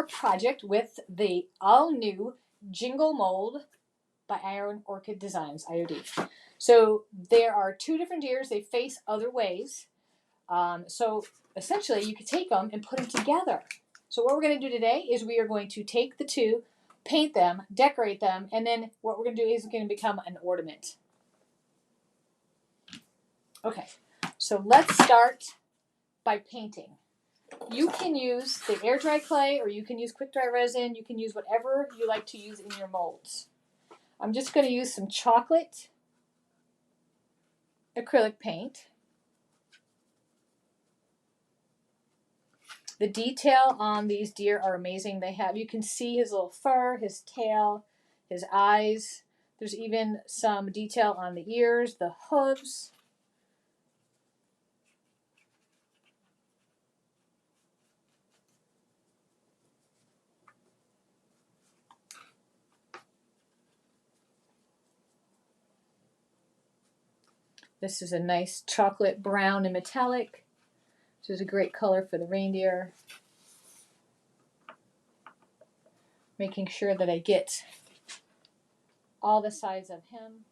our project with the all-new Jingle Mould by Iron Orchid Designs, IOD. So there are two different deers. They face other ways. So essentially you could take them and put them together. So what we're going to do today is we are going to take the two, paint them, decorate them, and then what we're going to do is going to become an ornament. Okay, so let's start by painting. You can use the air dry clay or you can use quick dry resin. You can use whatever you like to use in your molds. I'm just going to use some chocolate acrylic paint. The detail on these deer are amazing. You can see his little fur, his tail, his eyes. There's even some detail on the ears, the hooves. This is a nice chocolate brown and metallic, which is a great color for the reindeer. Making sure that I get all the sides of him.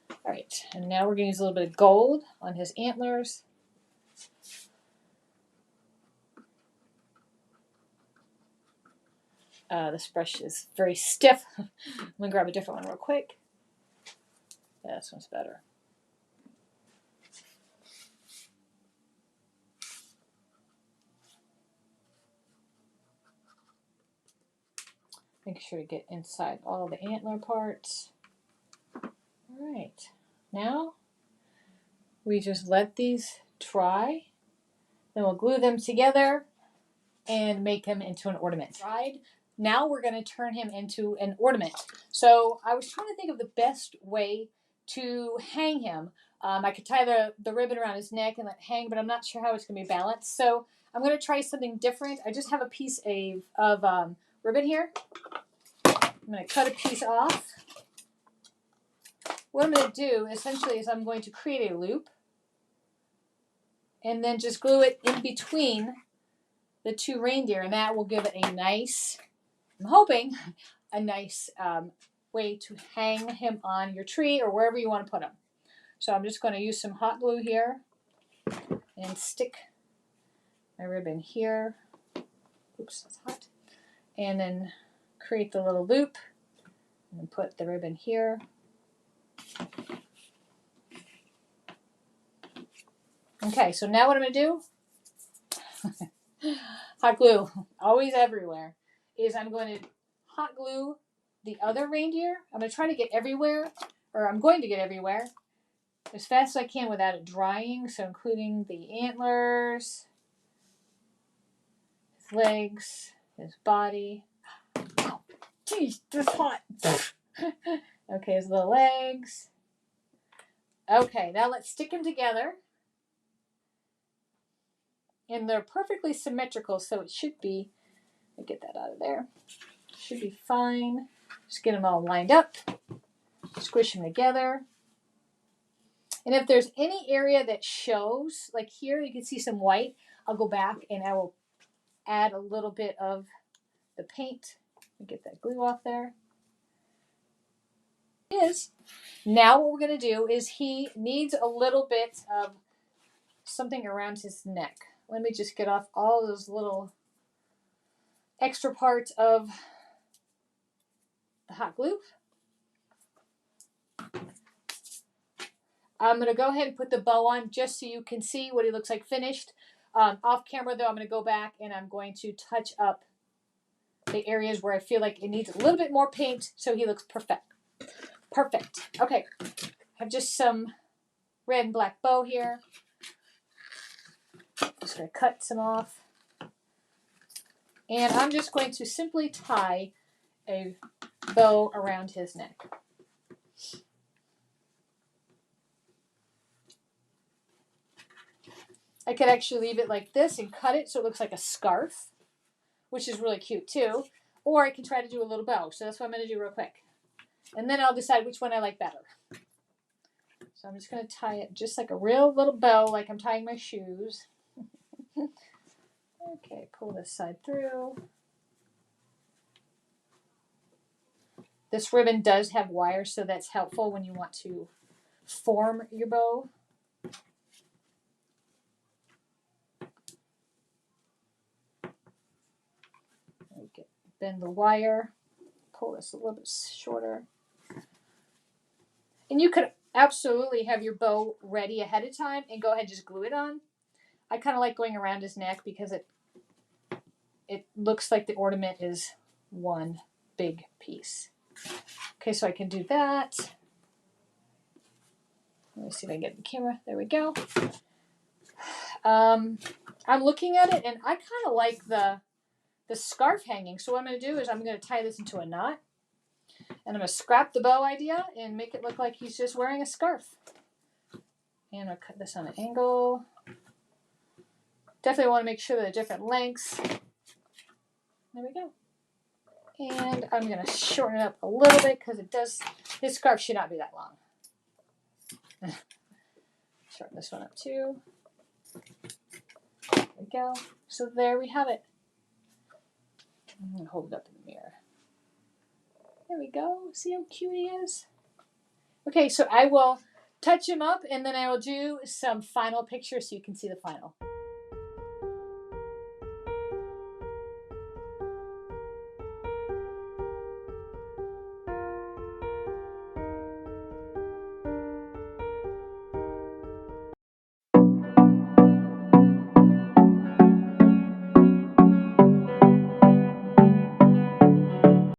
All right, and now we're going to use a little bit of gold on his antlers. This brush is very stiff. I'm going to grab a different one real quick. Yeah, this one's better. Make sure to get inside all the antler parts. All right, now we just let these dry. Then we'll glue them together and make him into an ornament. Dried. Now we're going to turn him into an ornament. So I was trying to think of the best way to hang him. I could tie the ribbon around his neck and let it hang, but I'm not sure how it's going to be balanced. So I'm going to try something different. I just have a piece of ribbon here. I'm going to cut a piece off. What I'm going to do essentially is I'm going to create a loop and then just glue it in between the two reindeer, and that will give it a nice, I'm hoping, a nice way to hang him on your tree or wherever you want to put him. So I'm just going to use some hot glue here and stick my ribbon here. Oops, that's hot. And then create the little loop and put the ribbon here. Okay, so now what I'm going to do, hot glue, always everywhere, is I'm going to hot glue the other reindeer. I'm going to try to get everywhere, or I'm going to get everywhere, as fast as I can without it drying, so including the antlers, his legs, his body. Oh, geez, this is hot. Okay, his little legs. Okay, now let's stick them together. And they're perfectly symmetrical, so it should be, let me get that out of there. Should be fine. Just get them all lined up. Squish them together. And if there's any area that shows, like here, you can see some white, I'll go back and I will add a little bit of the paint. Let me get that glue off there. Now what we're going to do is he needs a little bit of something around his neck. Let me just get off all those little extra parts of the hot glue. I'm going to go ahead and put the bow on just so you can see what he looks like finished. Off camera though, I'm going to go back and I'm going to touch up the areas where I feel like it needs a little bit more paint so he looks perfect. Perfect. Okay, I have just some red and black bow here. Just going to cut some off. And I'm just going to simply tie a bow around his neck. I could actually leave it like this and cut it so it looks like a scarf, which is really cute too. Or I can try to do a little bow. So that's what I'm going to do real quick. And then I'll decide which one I like better. So I'm just going to tie it just like a real little bow, like I'm tying my shoes. Okay, pull this side through. This ribbon does have wires, so that's helpful when you want to form your bow. Bend the wire, pull this a little bit shorter. And you could absolutely have your bow ready ahead of time and go ahead and just glue it on. I kind of like going around his neck because it looks like the ornament is one big piece. Okay, so I can do that. Let me see if I can get the camera. There we go. I'm looking at it, and I kind of like the scarf hanging. So what I'm going to do is I'm going to tie this into a knot, and I'm going to scrap the bow idea and make it look like he's just wearing a scarf. And I'll cut this on an angle. Definitely want to make sure they're different lengths. There we go. And I'm going to shorten it up a little bit because his scarf should not be that long. Shorten this one up too. There we go. So there we have it. I'm going to hold it up in the mirror. There we go. See how cute he is? Okay, so I will touch him up and then I will do some final pictures so you can see the final.